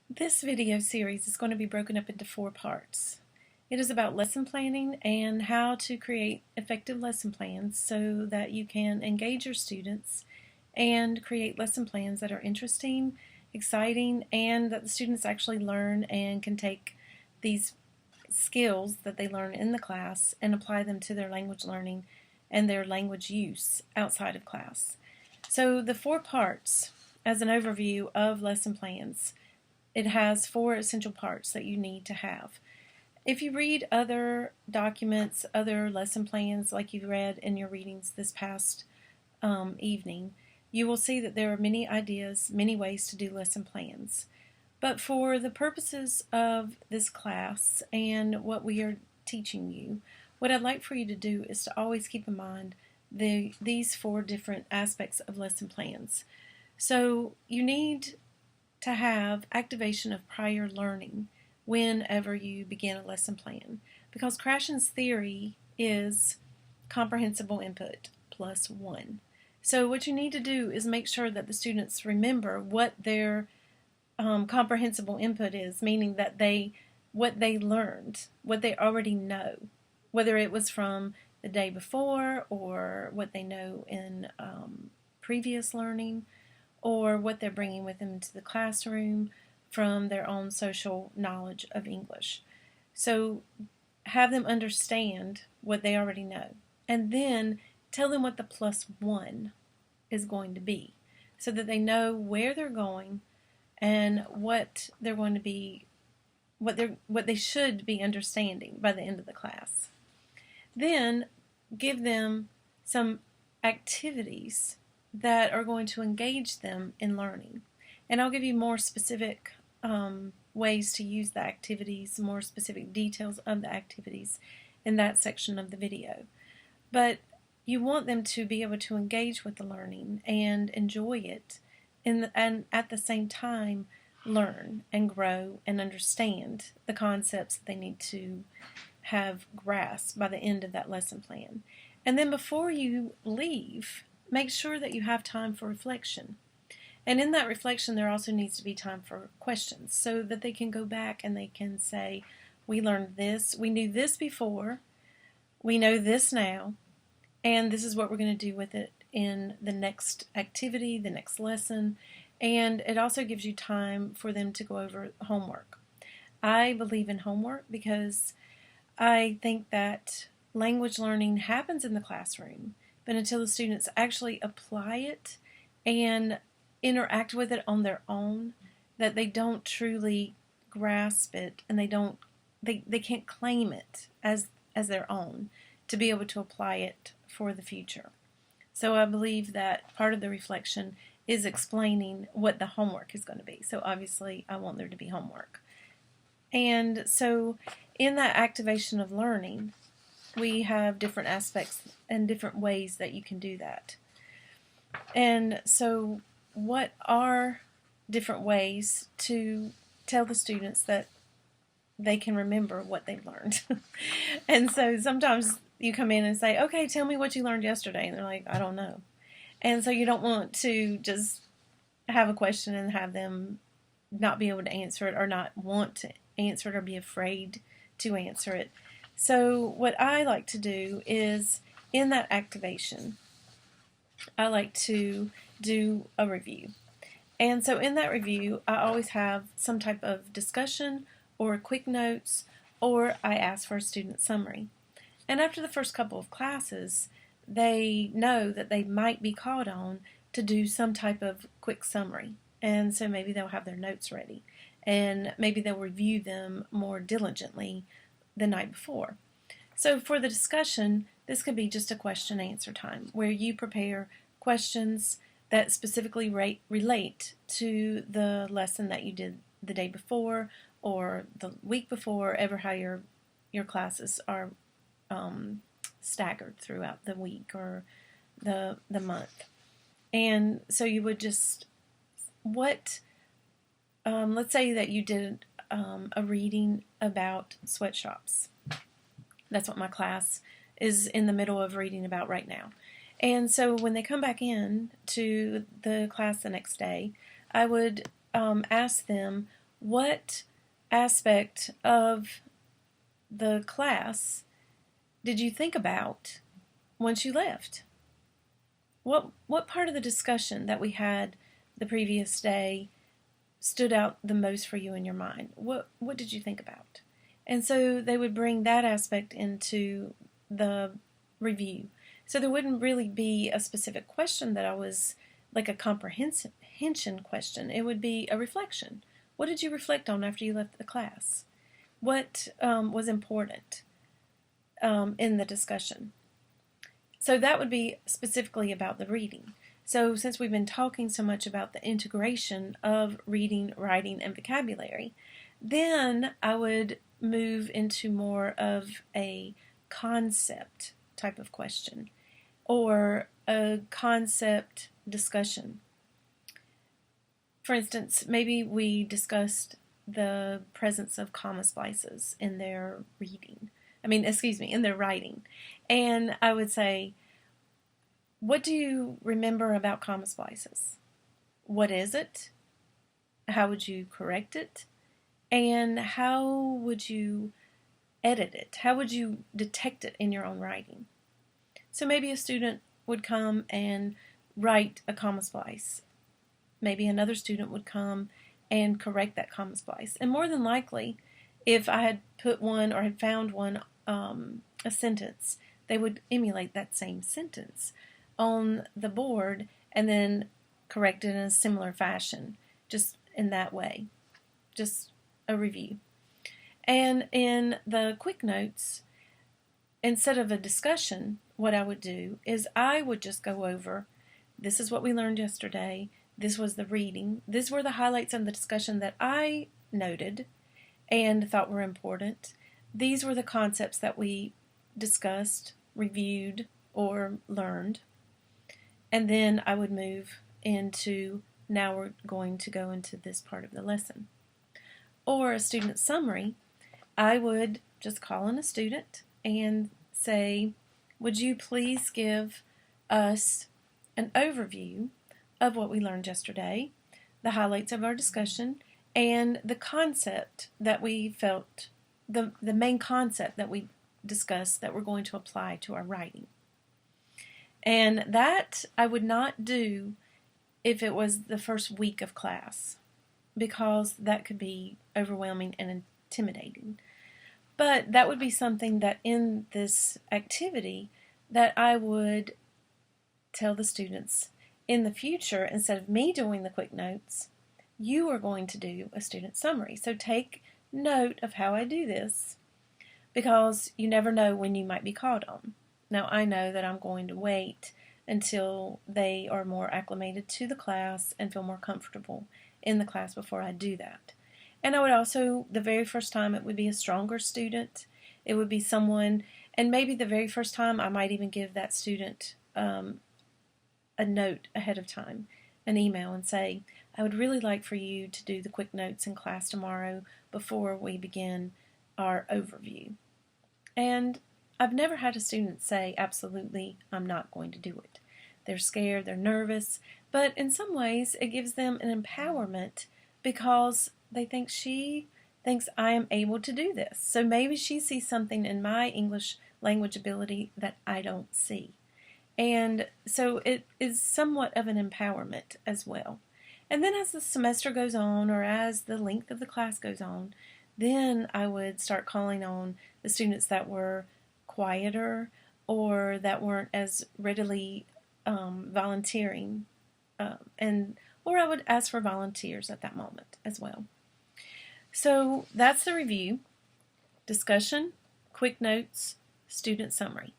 This video series is going to be broken up into 4 parts. It is about lesson planning and how to create effective lesson plans so that you can engage your students and create lesson plans that are interesting, exciting, and that the students actually learn and can take these skills that they learn in the class and apply them to their language learning and their language use outside of class. So the 4 parts, as an overview of lesson plans, it has 4 essential parts that you need to have. If you read other documents, other lesson plans like you read in your readings this past evening, you will see that there are many ideas, many ways to do lesson plans. But for the purposes of this class and what we are teaching you, what I'd like for you to do is to always keep in mind these 4 different aspects of lesson plans. So you need to have activation of prior learning whenever you begin a lesson plan, because Krashen's theory is comprehensible input plus 1. So what you need to do is make sure that the students remember what their comprehensible input is, meaning that what they learned, what they already know, whether it was from the day before or what they know in previous learning, or what they're bringing with them into the classroom from their own social knowledge of English. So have them understand what they already know, and then tell them what the plus 1 is going to be, so that they know where they're going and what they're going to be, what they should be understanding by the end of the class. Then give them some activities that are going to engage them in learning. And I'll give you more specific ways to use the activities, more specific details of the activities in that section of the video. But you want them to be able to engage with the learning and enjoy it, and at the same time learn and grow and understand the concepts that they need to have grasped by the end of that lesson plan. And then before you leave, make sure that you have time for reflection. And in that reflection, there also needs to be time for questions, so that they can go back and they can say, we learned this, we knew this before, we know this now, and this is what we're going to do with it in the next activity, the next lesson. And it also gives you time for them to go over homework. I believe in homework because I think that language learning happens in the classroom, but until the students actually apply it and interact with it on their own, that they don't truly grasp it, and they can't claim it as their own to be able to apply it for the future. So I believe that part of the reflection is explaining what the homework is going to be. So obviously I want there to be homework. And so in that activation of learning, we have different aspects and different ways that you can do that. And so what are different ways to tell the students that they can remember what they've learned? And so sometimes you come in and say, okay, tell me what you learned yesterday. And they're like, I don't know. And so you don't want to just have a question and have them not be able to answer it, or not want to answer it, or be afraid to answer it. So what I like to do is, in that activation, I like to do a review. And so in that review, I always have some type of discussion or quick notes, or I ask for a student summary. And after the first couple of classes, they know that they might be called on to do some type of quick summary. And so maybe they'll have their notes ready, and maybe they'll review them more diligently the night before. So for the discussion, this could be just a question answer time, where you prepare questions that specifically relate to the lesson that you did the day before or the week before, ever how your classes are staggered throughout the week or the month. And so you would just, let's say that you did a reading about sweatshops. That's what my class is in the middle of reading about right now. And so when they come back in to the class the next day, I would ask them, what aspect of the class did you think about once you left? What part of the discussion that we had the previous day stood out the most for you in your mind? What did you think about? And so they would bring that aspect into the review. So there wouldn't really be a specific question that I was like a comprehension question. It would be a reflection. What did you reflect on after you left the class? What was important in the discussion? So that would be specifically about the reading. So since we've been talking so much about the integration of reading, writing, and vocabulary, then I would move into more of a concept type of question or a concept discussion. For instance, maybe we discussed the presence of comma splices in their in their writing. And I would say, what do you remember about comma splices? What is it? How would you correct it? And how would you edit it? How would you detect it in your own writing? So maybe a student would come and write a comma splice. Maybe another student would come and correct that comma splice. And more than likely, if I had put one or had found one, a sentence, they would emulate that same sentence on the board and then correct it in a similar fashion, just in that way, just a review. And in the quick notes, instead of a discussion, what I would do is I would just go over, this is what we learned yesterday, this was the reading, these were the highlights in the discussion that I noted and thought were important. These were the concepts that we discussed, reviewed, or learned. And then I would move into, now we're going to go into this part of the lesson. Or a student summary, I would just call in a student and say, would you please give us an overview of what we learned yesterday, the highlights of our discussion, and the concept that we felt, the main concept that we discussed that we're going to apply to our writing. And that I would not do if it was the first week of class, because that could be overwhelming and intimidating. But that would be something that in this activity that I would tell the students in the future, instead of me doing the quick notes, you are going to do a student summary. So take note of how I do this, because you never know when you might be called on. Now I know that I'm going to wait until they are more acclimated to the class and feel more comfortable in the class before I do that. And I would also, the very first time, it would be a stronger student. It would be someone, and maybe the very first time I might even give that student a note ahead of time, an email, and say, I would really like for you to do the quick notes in class tomorrow before we begin our overview. And I've never had a student say, absolutely, I'm not going to do it. They're scared, they're nervous, but in some ways it gives them an empowerment because they think she thinks I am able to do this. So maybe she sees something in my English language ability that I don't see. And so it is somewhat of an empowerment as well. And then as the semester goes on, or as the length of the class goes on, then I would start calling on the students that were quieter or that weren't as readily volunteering, or I would ask for volunteers at that moment as well. So that's the review, discussion, quick notes, student summary.